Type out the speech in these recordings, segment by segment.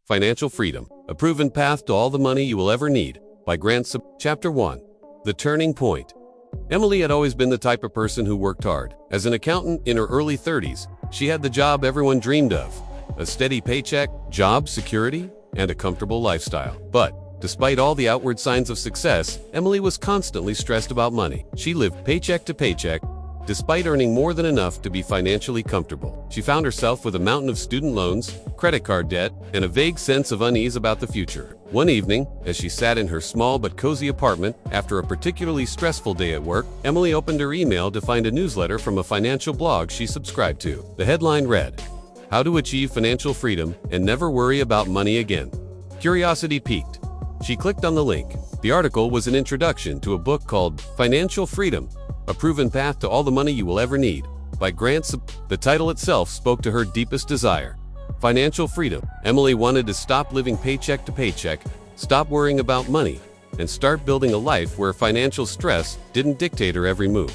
Financial Freedom, A Proven Path to All the Money You Will Ever Need by Chapter 1. The Turning Point. Emily had always been the type of person who worked hard. As an accountant in her early 30s, she had the job everyone dreamed of. A steady paycheck, job security, and a comfortable lifestyle. But despite all the outward signs of success, Emily was constantly stressed about money. She lived paycheck to paycheck, despite earning more than enough to be financially comfortable. She found herself with a mountain of student loans, credit card debt, and a vague sense of unease about the future. One evening, as she sat in her small but cozy apartment after a particularly stressful day at work, Emily opened her email to find a newsletter from a financial blog she subscribed to. The headline read, "How to Achieve Financial Freedom and Never Worry About Money Again." Curiosity piqued. She clicked on the link. The article was an introduction to a book called Financial Freedom, A Proven Path to All the Money You Will Ever Need by The title itself spoke to her deepest desire. Financial freedom. Emily wanted to stop living paycheck to paycheck, stop worrying about money, and start building a life where financial stress didn't dictate her every move.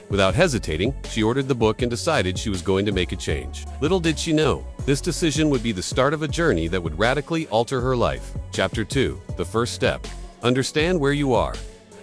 Without hesitating, she ordered the book and decided she was going to make a change. Little did she know, this decision would be the start of a journey that would radically alter her life. Chapter 2. The First Step. Understand where you are.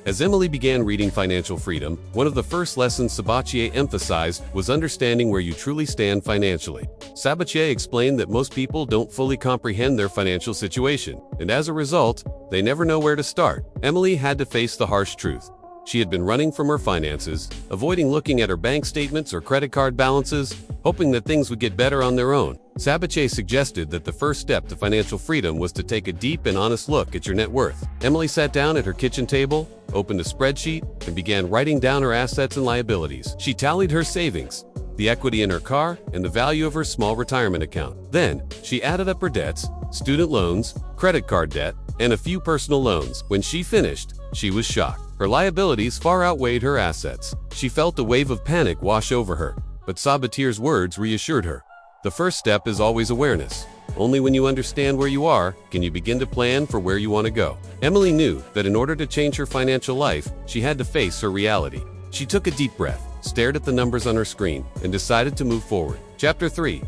As Emily began reading Financial Freedom, one of the first lessons Sabatier emphasized was understanding where you truly stand financially. Sabatier explained that most people don't fully comprehend their financial situation, and as a result, they never know where to start. Emily had to face the harsh truth. She had been running from her finances, avoiding looking at her bank statements or credit card balances, hoping that things would get better on their own. Sabatier suggested that the first step to financial freedom was to take a deep and honest look at your net worth. Emily sat down at her kitchen table, opened a spreadsheet, and began writing down her assets and liabilities. She tallied her savings, the equity in her car, and the value of her small retirement account. Then, she added up her debts, student loans, credit card debt, and a few personal loans. When she finished, she was shocked. Her liabilities far outweighed her assets. She felt a wave of panic wash over her, but Sabatier's words reassured her. The first step is always awareness. Only when you understand where you are, can you begin to plan for where you want to go. Emily knew that in order to change her financial life, she had to face her reality. She took a deep breath, stared at the numbers on her screen, and decided to move forward. Chapter 3.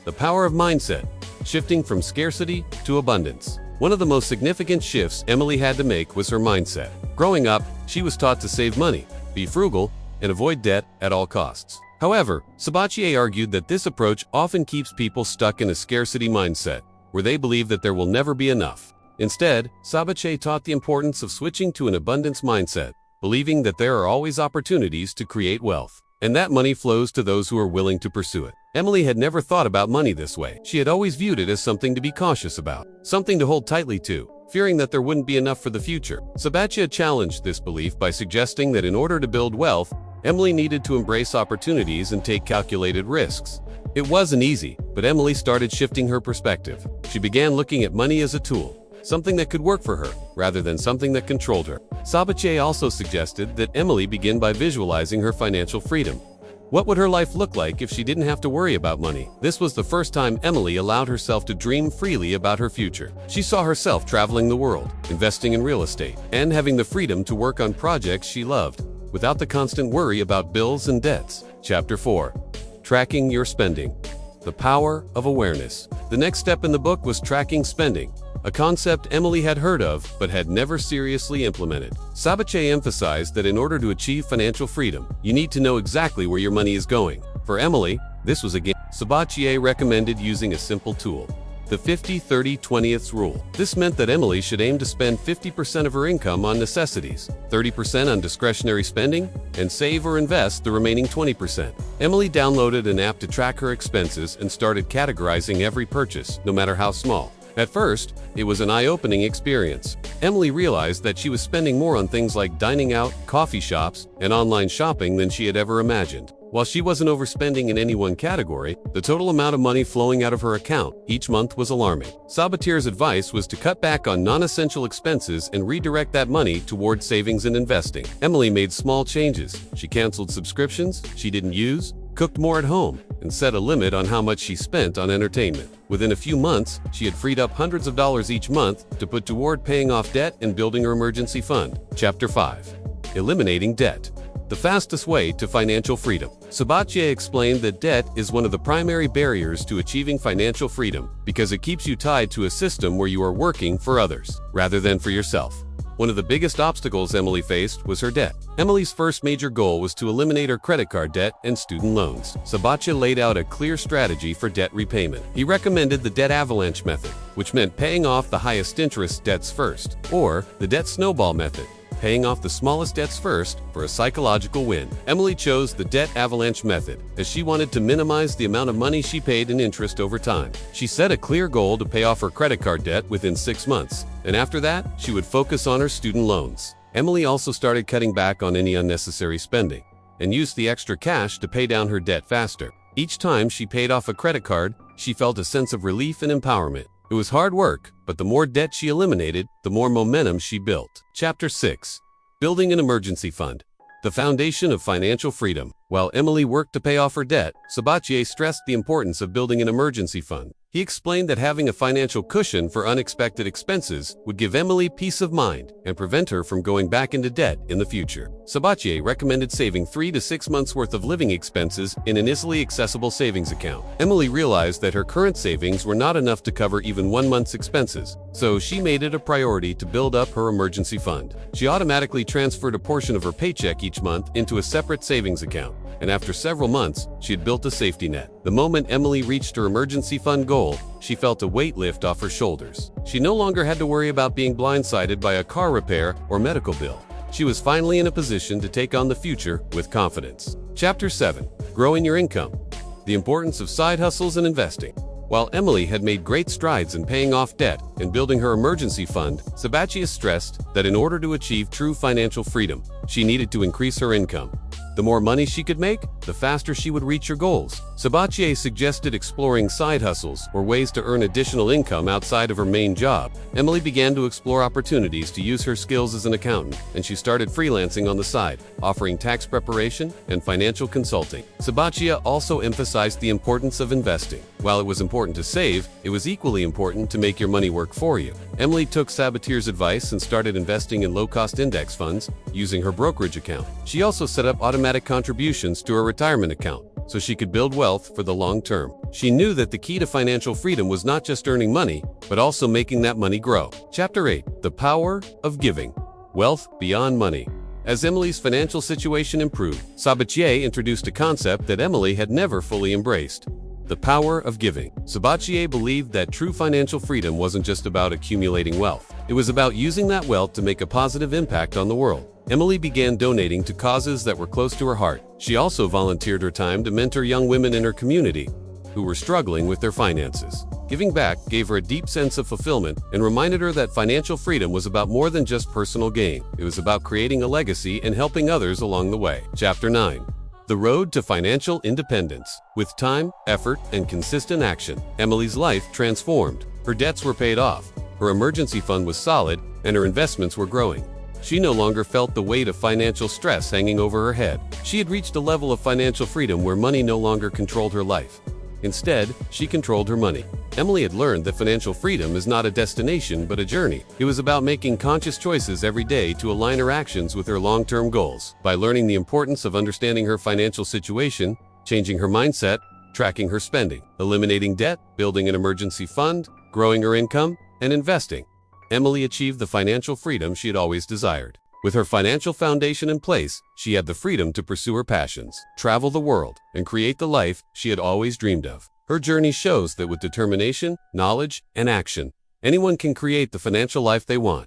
The Power of Mindset. Shifting from Scarcity to Abundance. One of the most significant shifts Emily had to make was her mindset. Growing up, she was taught to save money, be frugal, and avoid debt at all costs. However, Sabatier argued that this approach often keeps people stuck in a scarcity mindset, where they believe that there will never be enough. Instead, Sabatier taught the importance of switching to an abundance mindset, believing that there are always opportunities to create wealth, and that money flows to those who are willing to pursue it. Emily had never thought about money this way. She had always viewed it as something to be cautious about, something to hold tightly to, fearing that there wouldn't be enough for the future. Sabatier challenged this belief by suggesting that in order to build wealth, Emily needed to embrace opportunities and take calculated risks. It wasn't easy, but Emily started shifting her perspective. She began looking at money as a tool, something that could work for her, rather than something that controlled her. Sabatier also suggested that Emily begin by visualizing her financial freedom. What would her life look like if she didn't have to worry about money? This was the first time Emily allowed herself to dream freely about her future. She saw herself traveling the world, investing in real estate, and having the freedom to work on projects she loved, without the constant worry about bills and debts. Chapter 4. Tracking Your Spending. The Power of Awareness. The next step in the book was tracking spending, a concept Emily had heard of but had never seriously implemented. Sabatier emphasized that in order to achieve financial freedom, you need to know exactly where your money is going. For Emily, this was a game. Sabatier recommended using a simple tool, the 50-30-20th rule. This meant that Emily should aim to spend 50% of her income on necessities, 30% on discretionary spending, and save or invest the remaining 20%. Emily downloaded an app to track her expenses and started categorizing every purchase, no matter how small. At first, it was an eye-opening experience. Emily realized that she was spending more on things like dining out, coffee shops, and online shopping than she had ever imagined. While she wasn't overspending in any one category, the total amount of money flowing out of her account each month was alarming. Sabatier's advice was to cut back on non-essential expenses and redirect that money toward savings and investing. Emily made small changes. She canceled subscriptions she didn't use, cooked more at home, and set a limit on how much she spent on entertainment. Within a few months, she had freed up hundreds of dollars each month to put toward paying off debt and building her emergency fund. Chapter 5. Eliminating Debt. the fastest way to financial freedom. Sabatier explained that debt is one of the primary barriers to achieving financial freedom because it keeps you tied to a system where you are working for others rather than for yourself. One of the biggest obstacles Emily faced was her debt. Emily's first major goal was to eliminate her credit card debt and student loans. Sabatier laid out a clear strategy for debt repayment. He recommended the debt avalanche method, which meant paying off the highest interest debts first, or the debt snowball method, paying off the smallest debts first for a psychological win. Emily chose the debt avalanche method as she wanted to minimize the amount of money she paid in interest over time. She set a clear goal to pay off her credit card debt within 6 months, and after that, she would focus on her student loans. Emily also started cutting back on any unnecessary spending and used the extra cash to pay down her debt faster. Each time she paid off a credit card, she felt a sense of relief and empowerment. It was hard work, but the more debt she eliminated, the more momentum she built. Chapter 6. Building an emergency fund. The foundation of financial freedom. While Emily worked to pay off her debt, Sabatier stressed the importance of building an emergency fund. He explained that having a financial cushion for unexpected expenses would give Emily peace of mind and prevent her from going back into debt in the future. Sabatier recommended saving 3 to 6 months' worth of living expenses in an easily accessible savings account. Emily realized that her current savings were not enough to cover even 1 month's expenses, so she made it a priority to build up her emergency fund. She automatically transferred a portion of her paycheck each month into a separate savings account, and after several months, she had built a safety net. The moment Emily reached her emergency fund goal, she felt a weight lift off her shoulders. She no longer had to worry about being blindsided by a car repair or medical bill. She was finally in a position to take on the future with confidence. Chapter 7. Growing your income. The importance of side hustles and investing. While Emily had made great strides in paying off debt and building her emergency fund, Sabatier stressed that in order to achieve true financial freedom, she needed to increase her income. The more money she could make, the faster she would reach her goals. Sabatier suggested exploring side hustles or ways to earn additional income outside of her main job. Emily began to explore opportunities to use her skills as an accountant, and she started freelancing on the side, offering tax preparation and financial consulting. Sabatier also emphasized the importance of investing. While it was important to save, it was equally important to make your money work for you. Emily took Sabatier's advice and started investing in low-cost index funds using her brokerage account. She also set up automatic contributions to her retirement account so she could build wealth for the long term. She knew that the key to financial freedom was not just earning money, but also making that money grow. Chapter 8. The power of giving. Wealth beyond money. As Emily's financial situation improved, Sabatier introduced a concept that Emily had never fully embraced: the power of giving. Sabatier believed that true financial freedom wasn't just about accumulating wealth. It was about using that wealth to make a positive impact on the world. Emily began donating to causes that were close to her heart. She also volunteered her time to mentor young women in her community who were struggling with their finances. Giving back gave her a deep sense of fulfillment and reminded her that financial freedom was about more than just personal gain. It was about creating a legacy and helping others along the way. Chapter 9. The road to financial independence. With time, effort, and consistent action, Emily's life transformed. Her debts were paid off, her emergency fund was solid, and her investments were growing. She no longer felt the weight of financial stress hanging over her head. She had reached a level of financial freedom where money no longer controlled her life. Instead, she controlled her money. Emily had learned that financial freedom is not a destination but a journey. It was about making conscious choices every day to align her actions with her long-term goals. By learning the importance of understanding her financial situation, changing her mindset, tracking her spending, eliminating debt, building an emergency fund, growing her income, and investing, Emily achieved the financial freedom she had always desired. With her financial foundation in place, she had the freedom to pursue her passions, travel the world, and create the life she had always dreamed of. Her journey shows that with determination, knowledge, and action, anyone can create the financial life they want.